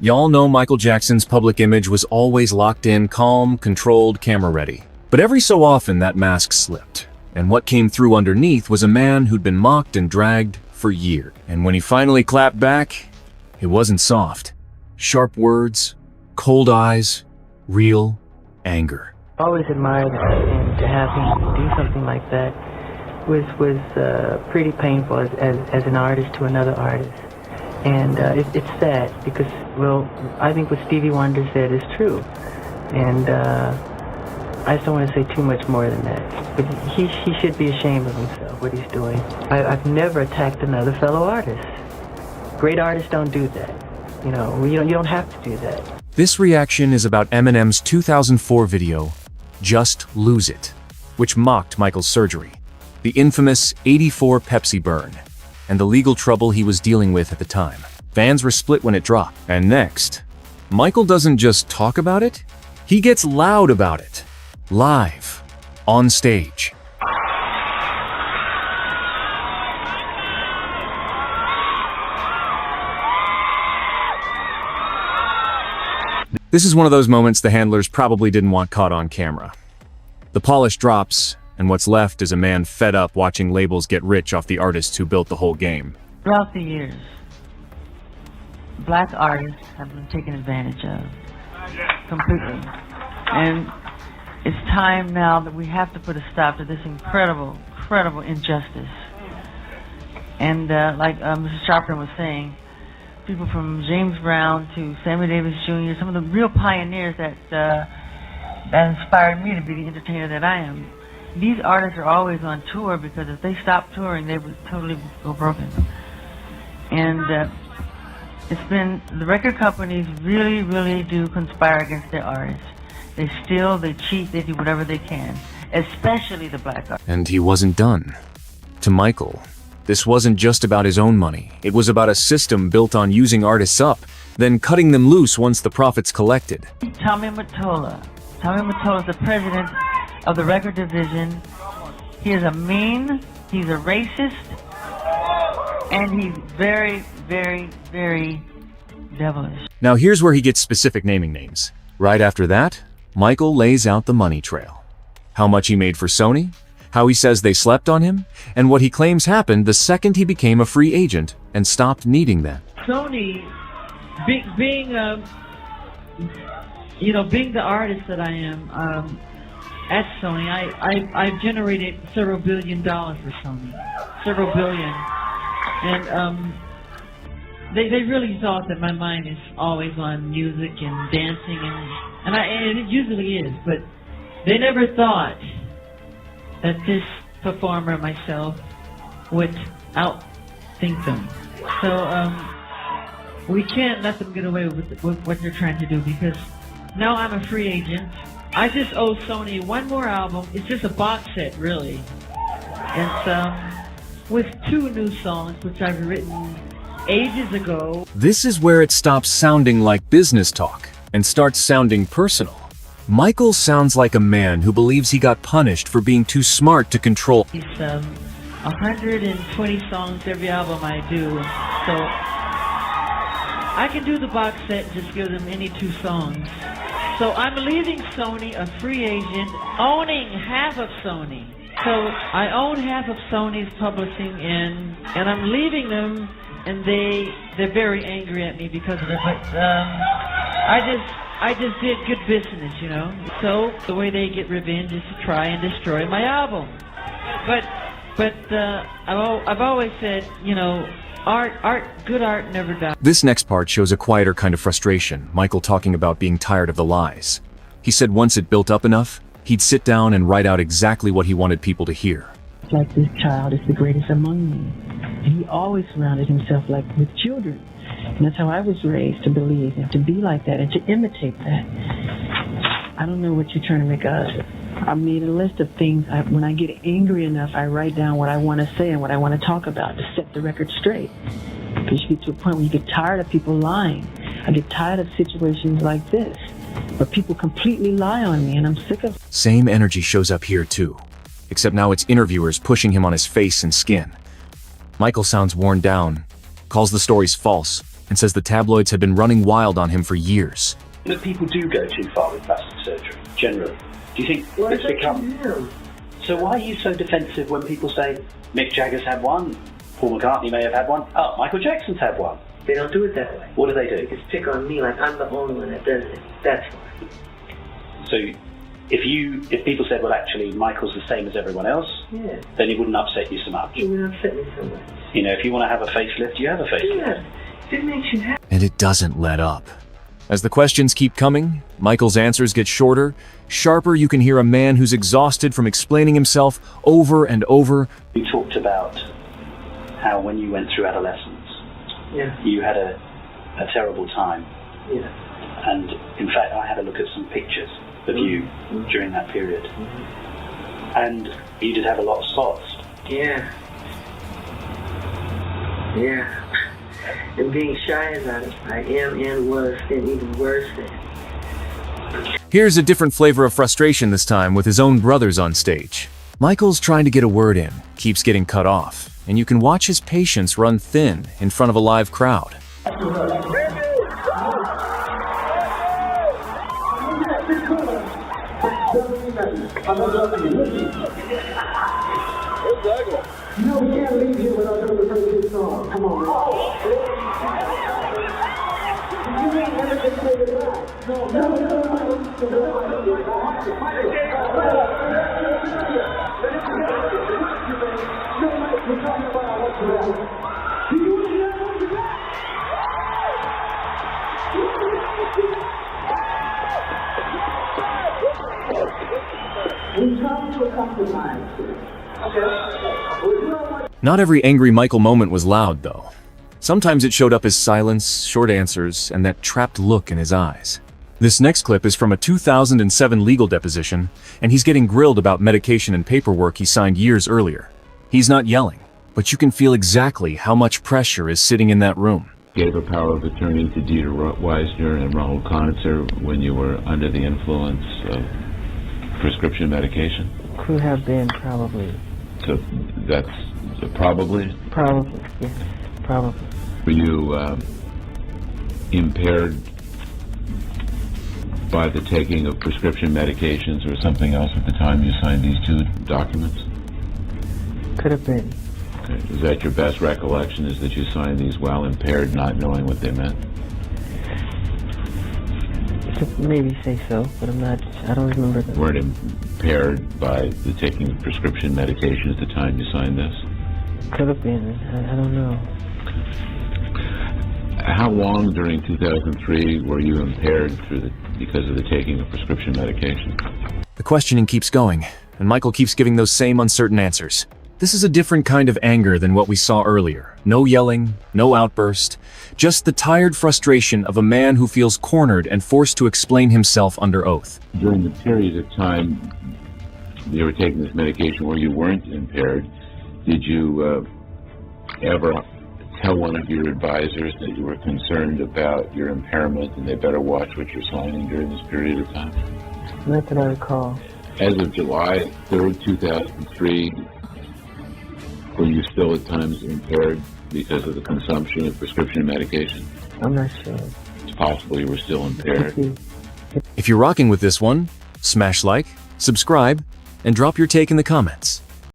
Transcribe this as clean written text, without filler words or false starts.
Y'all know Michael Jackson's public image was always locked in, calm, controlled, camera ready. But every so often that mask slipped, and what came through underneath was a man who'd been mocked and dragged for years. And when he finally clapped back, it wasn't soft. Sharp words, cold eyes, real anger. Always admired him. To have him do something like that was pretty painful as an artist to another artist. And it's sad because, well, I think what Stevie Wonder said is true. And I just don't want to say too much more than that. But he should be ashamed of himself, what he's doing. I've never attacked another fellow artist. Great artists don't do that. You know, you don't have to do that. This reaction is about Eminem's 2004 video, Just Lose It, which mocked Michael's surgery, the infamous '84 Pepsi burn, and the legal trouble he was dealing with at the time. Fans were split when it dropped. And next, Michael doesn't just talk about it, he gets loud about it. Live, on stage. This is one of those moments the handlers probably didn't want caught on camera. The polish drops, and what's left is a man fed up watching labels get rich off the artists who built the whole game. Throughout the years, black artists have been taken advantage of completely. And it's time now that we have to put a stop to this incredible injustice. And like Mr. Sharpton was saying, people from James Brown to Sammy Davis Jr., some of the real pioneers that inspired me to be the entertainer that I am. These artists are always on tour because if they stopped touring, they would totally go broken. And it's been, the record companies really do conspire against their artists. They steal, they cheat, they do whatever they can, especially the black artists. And he wasn't done. To Michael, this wasn't just about his own money. It was about a system built on using artists up, then cutting them loose once the profits collected. Tommy Mottola. Tommy Mottola is the president of the record division. He is a mean, he's a racist, and he's very devilish. Now here's where he gets specific naming names. Right after that, Michael lays out the money trail. How much he made for Sony, how he says they slept on him, and what he claims happened the second he became a free agent and stopped needing them. Sony, being the artist that I am at Sony, I've generated several $1 billion for Sony, several billion, and they really thought that my mind is always on music and dancing, and it usually is, but they never thought that this performer, myself, would outthink them. So we can't let them get away with what they're trying to do, because now I'm a free agent. I just owe Sony one more album. It's just a box set, really. And with 2 new songs, which I've written ages ago. This is where it stops sounding like business talk and starts sounding personal. Michael sounds like a man who believes he got punished for being too smart to control. It's 120 songs every album I do, so I can do the box set and just give them any 2 songs. So I'm leaving Sony a free agent, owning half of Sony. So I own half of Sony's publishing, and I'm leaving them, and they're very angry at me because of it. But I just did good business, you know. So the way they get revenge is to try and destroy my album. But I've always said, you know, good art never dies. This next part shows a quieter kind of frustration, Michael talking about being tired of the lies. He said once it built up enough, he'd sit down and write out exactly what he wanted people to hear. Like this child is the greatest among me. And he always surrounded himself with children. And that's how I was raised, to believe and to be like that and to imitate that. I don't know what you're trying to make us. I made a list of things. When I get angry enough, I write down what I want to say and what I want to talk about to set the record straight. Because you get to a point where you get tired of people lying. I get tired of situations like this, where people completely lie on me, and I'm sick of it. Same energy shows up here too, except now it's interviewers pushing him on his face and skin. Michael sounds worn down, calls the stories false, and says the tabloids had been running wild on him for years. That people do go too far with plastic surgery, generally. Do you think it's become... So why are you so defensive when people say Mick Jagger's had one, Paul McCartney may have had one, oh, Michael Jackson's had one? They don't do it that way. What do they do? They just pick on me like I'm the only one that does it. That's why. So if people said, well, actually, Michael's the same as everyone else, Yeah. then it wouldn't upset you so much. It would upset me so much. You know, if you want to have a facelift, you have a facelift. Yeah. If it makes you happy. And it doesn't let up. As the questions keep coming, Michael's answers get shorter, sharper. You can hear a man who's exhausted from explaining himself over and over. You talked about how when you went through adolescence, Yeah. you had a terrible time. Yeah. And in fact, I had a look at some pictures of you during that period. And you did have a lot of spots. Yeah. Yeah. And being shy as I am and was, then even worse than. Here's a different flavor of frustration this time with his own brothers on stage. Michael's trying to get a word in, keeps getting cut off, and you can watch his patience run thin in front of a live crowd. No, we can't leave here without doing the first song. Come on. You ain't never been to your life. We come to a compromise. Not every angry Michael moment was loud, though. Sometimes it showed up as silence, short answers, and that trapped look in his eyes. This next clip is from a 2007 legal deposition, and he's getting grilled about medication and paperwork he signed years earlier. He's not yelling, but you can feel exactly how much pressure is sitting in that room. Gave a power of attorney to Dieter Weisner and Ronald Conitzer when you were under the influence of prescription medication? Could have been, probably. So that's probably? Probably, yes. Probably. Were you impaired by the taking of prescription medications or something else at the time you signed these two documents? Could have been. Okay. Is that your best recollection, is that you signed these while impaired, not knowing what they meant? Could maybe say so, but I don't remember them. Weren't impaired by the taking of prescription medication at the time you signed this? Could have been. I don't know. How long during 2003 were you impaired because of the taking of prescription medication? The questioning keeps going, and Michael keeps giving those same uncertain answers. This is a different kind of anger than what we saw earlier. No yelling, no outburst, just the tired frustration of a man who feels cornered and forced to explain himself under oath. During the period of time you were taking this medication where you weren't impaired, did you ever tell one of your advisors that you were concerned about your impairment and they better watch what you're signing during this period of time? Not that I recall. As of July 3rd, 2003, were you still at times impaired because of the consumption of prescription medication? I'm not sure. It's possible you were still impaired. If you're rocking with this one, smash like, subscribe, and drop your take in the comments.